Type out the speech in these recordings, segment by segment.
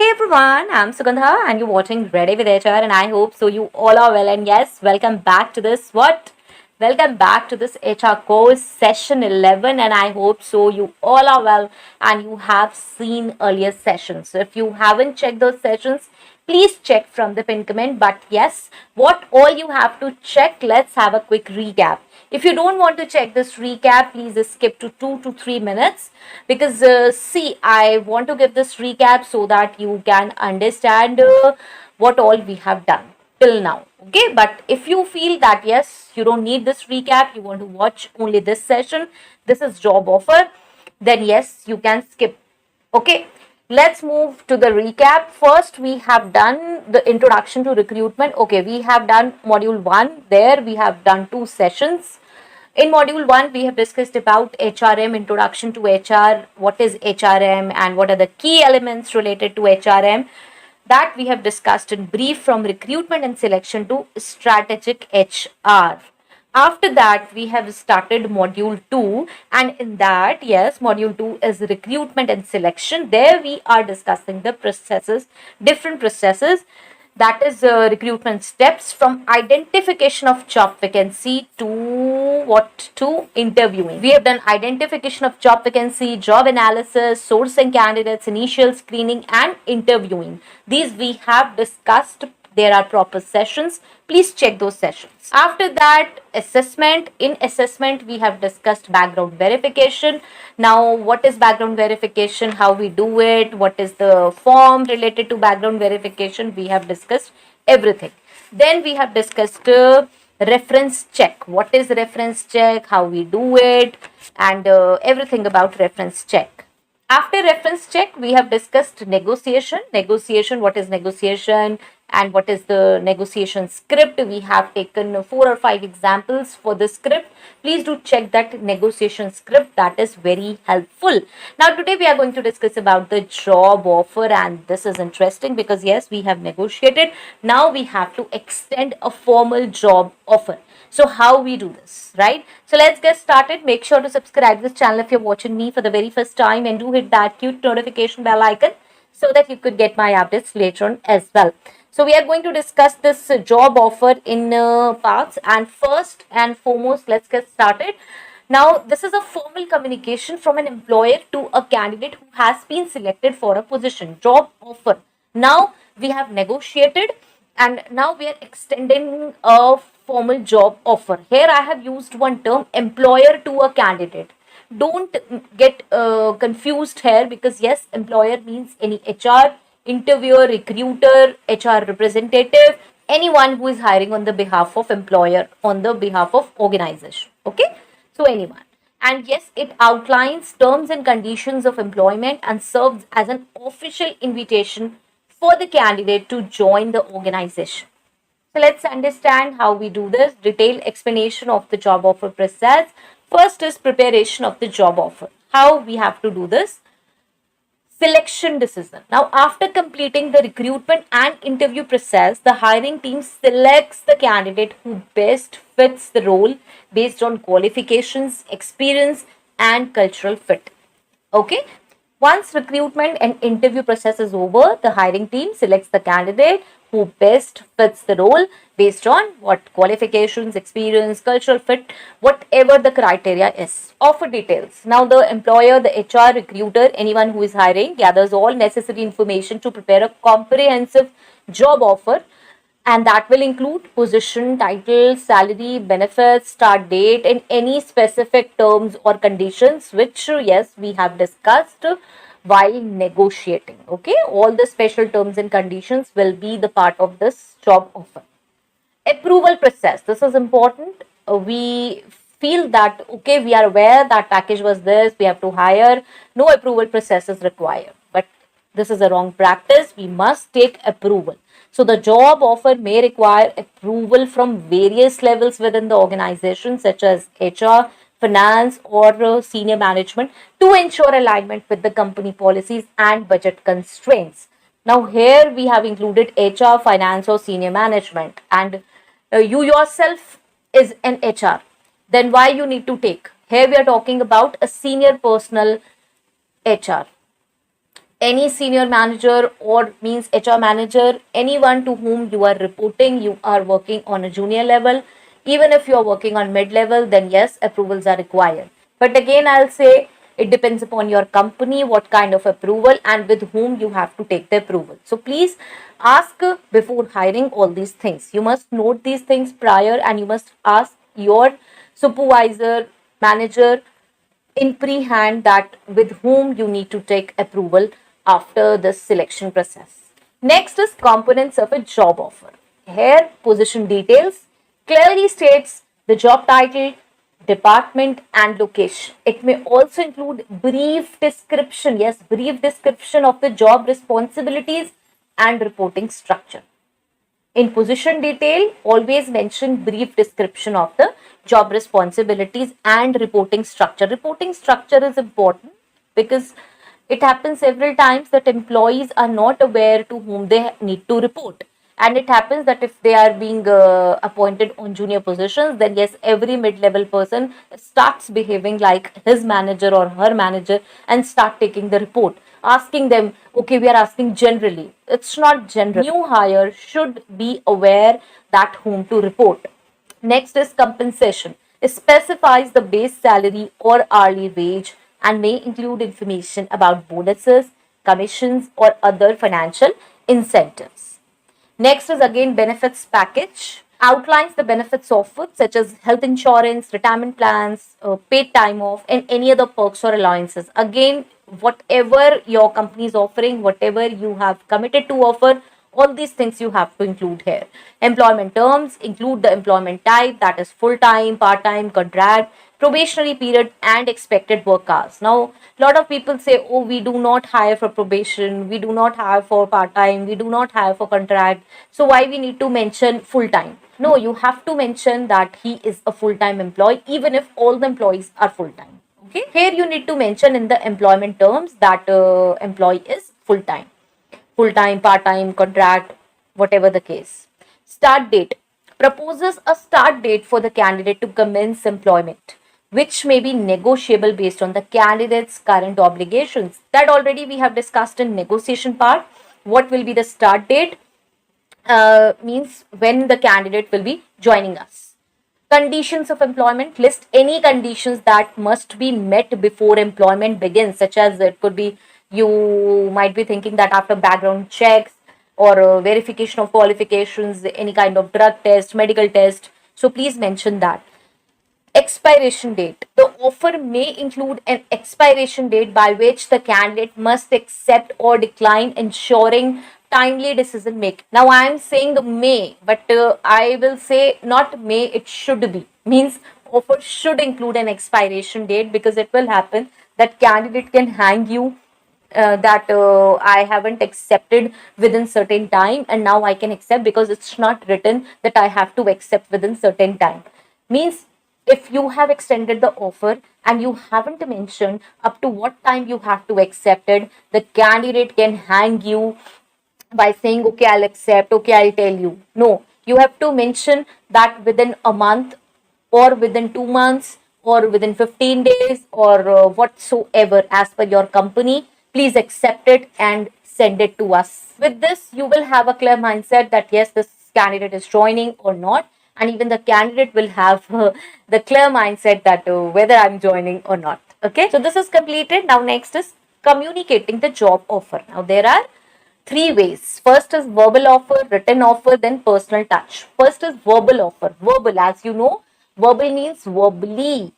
Hey everyone, I'm Sugandha and you're watching Ready with HR and I hope so you all are well and yes, welcome back to this Welcome back to this HR course session 11 and I hope so you all are well and you have seen earlier sessions. So if you haven't checked those sessions, please check from the pin comment. But yes, what all you have to check, let's have a quick recap. If you don't want to check this recap, please skip to 2 to 3 minutes because see, I want to give this recap so that you can understand what all we have done till now. Okay, but if you feel that yes, you don't need this recap, you want to watch only this session, this is job offer, then yes, you can skip. Okay, let's move to the recap. First, we have done the introduction to recruitment. Okay, we have done module 1. There we have done 2 sessions. In module 1, we have discussed about HRM, introduction to HR, what is HRM and what are the key elements related to HRM. That we have discussed in brief, from recruitment and selection to strategic HR. After that, we have started module 2, and in that, yes, module 2 is recruitment and selection. There we are discussing the processes, different processes, that is recruitment steps, from identification of job vacancy to what to interviewing. We have done identification of job vacancy, job analysis, sourcing candidates, initial screening and interviewing. These we have discussed. There are proper sessions, please check those sessions. After that, assessment. In assessment, we have discussed background verification. Now, what is background verification, how we do it, what is the form related to background verification, we have discussed everything. Then we have discussed reference check. What is reference check, how we do it, and everything about reference check. After reference check, we have discussed negotiation. Negotiation, what is negotiation and what is the negotiation script. We have taken 4 or 5 examples for the script. Please do check that negotiation script. That is very helpful. Now today we are going to discuss about the job offer, and this is interesting because yes, we have negotiated. Now we have to extend a formal job offer. So how we do this, right? So let's get started. Make sure to subscribe this channel if you're watching me for the very first time, and do hit that cute notification bell icon so that you could get my updates later on as well. So we are going to discuss this job offer in parts, and first and foremost, let's get started. Now, this is a formal communication from an employer to a candidate who has been selected for a position. Job offer. Now we have negotiated and now we are extending a formal job offer. Here I have used one term, employer to a candidate. Don't get confused here, because yes, employer means any HR, interviewer, recruiter, HR representative, anyone who is hiring on the behalf of employer, on the behalf of organization. Okay, so anyone. And yes, it outlines terms and conditions of employment and serves as an official invitation for the candidate to join the organization. So let's understand how we do this. Detailed explanation of the job offer process. First is preparation of the job offer. How we have to do this? Selection decision. Now, after completing the recruitment and interview process, the hiring team selects the candidate who best fits the role based on qualifications, experience, and cultural fit. Okay. Once recruitment and interview process is over, the hiring team selects the candidate who best fits the role based on what qualifications, experience, cultural fit, whatever the criteria is. Offer details. Now the employer, the HR, recruiter, anyone who is hiring gathers all necessary information to prepare a comprehensive job offer, and that will include position, title, salary, benefits, start date, and any specific terms or conditions which yes, we have discussed while negotiating. Okay, all the special terms and conditions will be the part of this job offer. Approval process, this is important. We feel that okay, we are aware that package was this, we have to hire, no approval process is required, but this is a wrong practice. We must take approval. So the job offer may require approval from various levels within the organization, such as HR, finance, or senior management, to ensure alignment with the company policies and budget constraints. Now here we have included HR, finance, or senior management, and you yourself is an HR. Then why you need to take? Here we are talking about a senior personal HR. any senior manager or means HR manager, anyone to whom you are reporting, you are working on a junior level. Even if you are working on mid level, then yes, approvals are required. But again, I'll say it depends upon your company, what kind of approval and with whom you have to take the approval. So please ask before hiring all these things. You must note these things prior and you must ask your supervisor, manager in pre-hand that with whom you need to take approval after the selection process. Next is components of a job offer. Here, position details clearly states the job title, department and location. It may also include brief description, yes, brief description of the job responsibilities and reporting structure. In position detail, always mention brief description of the job responsibilities and reporting structure. Reporting structure is important because it happens several times that employees are not aware to whom they need to report. And it happens that if they are being appointed on junior positions, then yes, every mid-level person starts behaving like his manager or her manager and start taking the report, asking them, okay, we are asking generally. It's not general. New hire should be aware that whom to report. Next is compensation. It specifies the base salary or hourly wage and may include information about bonuses, commissions, or other financial incentives. Next is again benefits package. Outlines the benefits offered such as health insurance, retirement plans, paid time off, and any other perks or allowances. Again, whatever your company is offering, whatever you have committed to offer, all these things you have to include here. Employment terms include the employment type, that is full-time, part-time, contract, probationary period and expected work hours. Now, a lot of people say, oh, we do not hire for probation, we do not hire for part-time, we do not hire for contract. So why we need to mention full-time? No, you have to mention that he is a full-time employee even if all the employees are full-time. Okay. Here you need to mention in the employment terms that employee is full-time. Full-time, part-time, contract, whatever the case. Start date. Proposes a start date for the candidate to commence employment, which may be negotiable based on the candidate's current obligations. That already we have discussed in negotiation part. What will be the start date? Means when the candidate will be joining us. Conditions of employment. List any conditions that must be met before employment begins, such as it could be, you might be thinking that after background checks or verification of qualifications, any kind of drug test, medical test. So please mention that. Expiration date. The offer may include an expiration date by which the candidate must accept or decline, ensuring timely decision making. Now I am saying may, but I will say not may, it should be. Means offer should include an expiration date because it will happen that candidate can hang you that I haven't accepted within certain time and now I can accept because it's not written that I have to accept within certain time. Means if you have extended the offer and you haven't mentioned up to what time you have to accept it, the candidate can hang you by saying, okay, I'll accept, okay, I'll tell you. No, you have to mention that within a month or within 2 months or within 15 days or whatsoever as per your company. Please accept it and send it to us. With this, you will have a clear mindset that yes, this candidate is joining or not. And even the candidate will have the clear mindset that whether I'm joining or not. Okay, so this is completed. Now next is communicating the job offer. Now there are three ways. First is verbal offer, written offer, then personal touch. First is verbal offer. Verbal, as you know, verbal means verbally.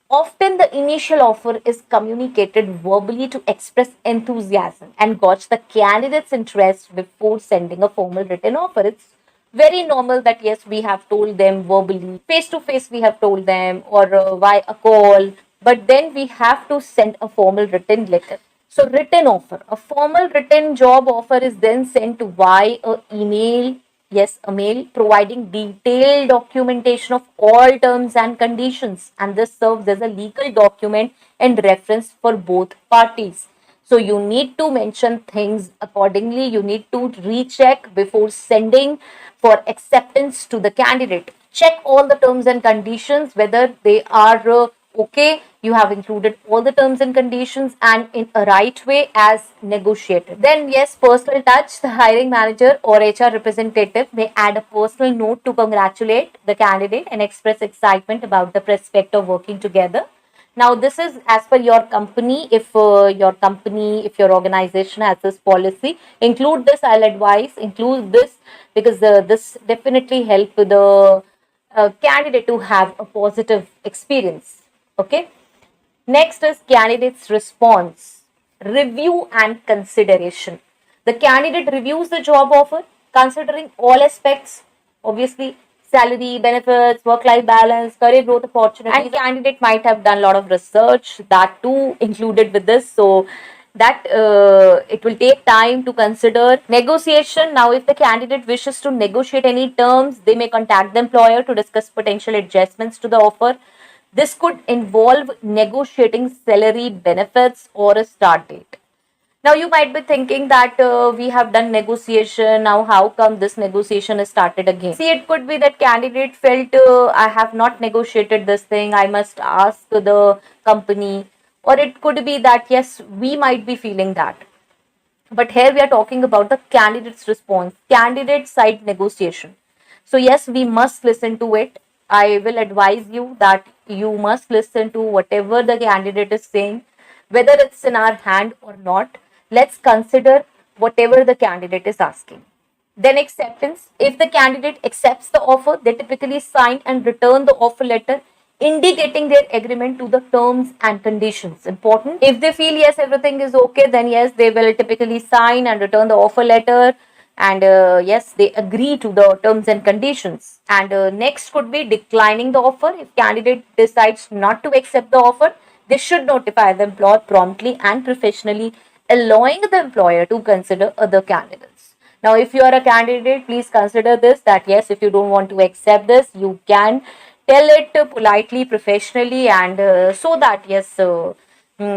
Often the initial offer is communicated verbally to express enthusiasm and gauge the candidate's interest before sending a formal written offer. It's very normal that yes, we have told them verbally, face to face we have told them or via a call, but then we have to send a formal written letter. So written offer, a formal written job offer is then sent via a email. Yes, a mail providing detailed documentation of all terms and conditions, and this serves as a legal document and reference for both parties. So you need to mention things accordingly. You need to recheck before sending for acceptance to the candidate. Check all the terms and conditions whether they are okay, you have included all the terms and conditions and in a right way as negotiated. Then yes, personal touch, the hiring manager or HR representative may add a personal note to congratulate the candidate and express excitement about the prospect of working together. Now, this is as per your company. If your company, if your organization has this policy, include this. I'll advise include this because this definitely help the candidate to have a positive experience. Okay. Next is candidate's response, review and consideration. The candidate reviews the job offer, considering all aspects, obviously salary, benefits, work-life balance, career growth opportunities. And candidate might have done a lot of research that too included with this. So that it will take time to consider negotiation. Now, if the candidate wishes to negotiate any terms, they may contact the employer to discuss potential adjustments to the offer. This could involve negotiating salary, benefits, or a start date. Now, you might be thinking that we have done negotiation. Now, how come this negotiation is started again? See, it could be that candidate felt I have not negotiated this thing. I must ask the company. Or it could be that, yes, we might be feeling that. But here we are talking about the candidate's response, candidate side negotiation. So, yes, we must listen to it. I will advise you that you must listen to whatever the candidate is saying, whether it's in our hand or not. Let's consider whatever the candidate is asking. Then acceptance. If the candidate accepts the offer, they typically sign and return the offer letter indicating their agreement to the terms and conditions. Important. If they feel yes, everything is okay, then yes, they will typically sign and return the offer letter. And yes, they agree to the terms and conditions. And next could be declining the offer. If candidate decides not to accept the offer, they should notify the employer promptly and professionally, allowing the employer to consider other candidates. Now, if you are a candidate, please consider this that yes, if you don't want to accept this, you can tell it politely, professionally, and so that yes,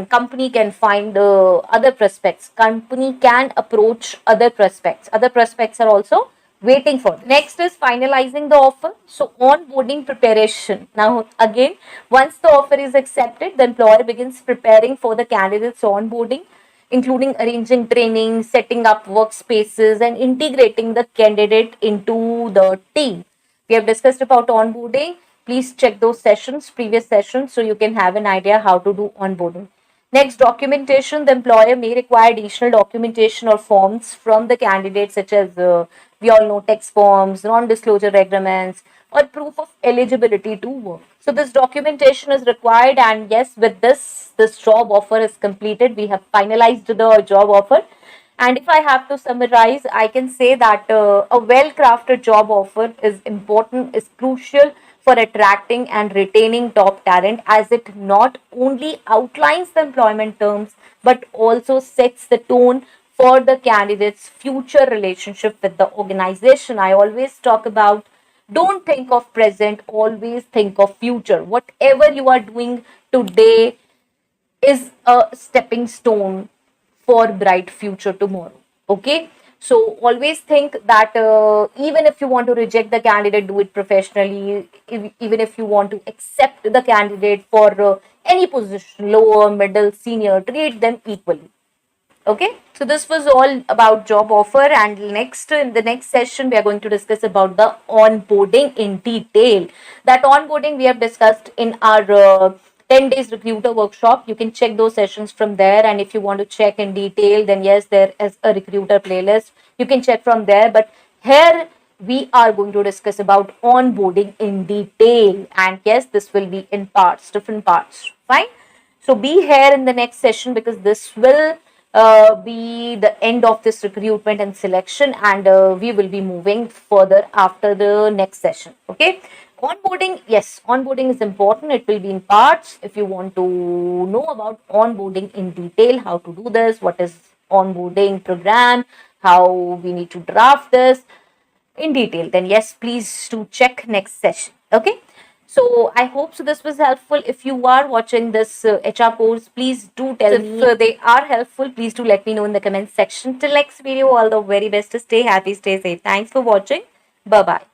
company can find other prospects. Company can approach other prospects. Other prospects are also waiting for this. Next is finalizing the offer. So onboarding preparation. Now again, once the offer is accepted, the employer begins preparing for the candidate's onboarding, including arranging training, setting up workspaces, and integrating the candidate into the team. We have discussed about onboarding. Please check those sessions, previous sessions, so you can have an idea how to do onboarding. Next, documentation. The employer may require additional documentation or forms from the candidate, such as we all know tax forms, non-disclosure agreements, or proof of eligibility to work. So this documentation is required, and yes, with this job offer is completed. We have finalized the job offer. And if I have to summarize, I can say that a well-crafted job offer is important, is crucial for attracting and retaining top talent, as it not only outlines the employment terms but also sets the tone for the candidate's future relationship with the organization. I always talk about don't think of present, always think of future. Whatever you are doing today is a stepping stone for bright future tomorrow. Okay, so always think that even if you want to reject the candidate, do it professionally. Even if you want to accept the candidate for any position, lower, middle, senior, treat them equally. Okay, so this was all about job offer, and next in the next session we are going to discuss about the onboarding in detail. That onboarding we have discussed in our 10 days recruiter workshop. You can check those sessions from there, and if you want to check in detail, then yes, there is a recruiter playlist. You can check from there, but here we are going to discuss about onboarding in detail, and yes, this will be in parts, different parts. Fine. So be here in the next session because this will be the end of this recruitment and selection, and we will be moving further after the next session. Okay, onboarding, yes, onboarding is important. It will be in parts. If you want to know about onboarding in detail, how to do this, what is onboarding program, how we need to draft this in detail, then yes, please do check next session. Okay, so I hope so this was helpful. If you are watching this HR course, please do tell me if they are helpful. Please do let me know in the comment section. Till next video, all the very best. Stay happy, stay safe. Thanks for watching. Bye bye.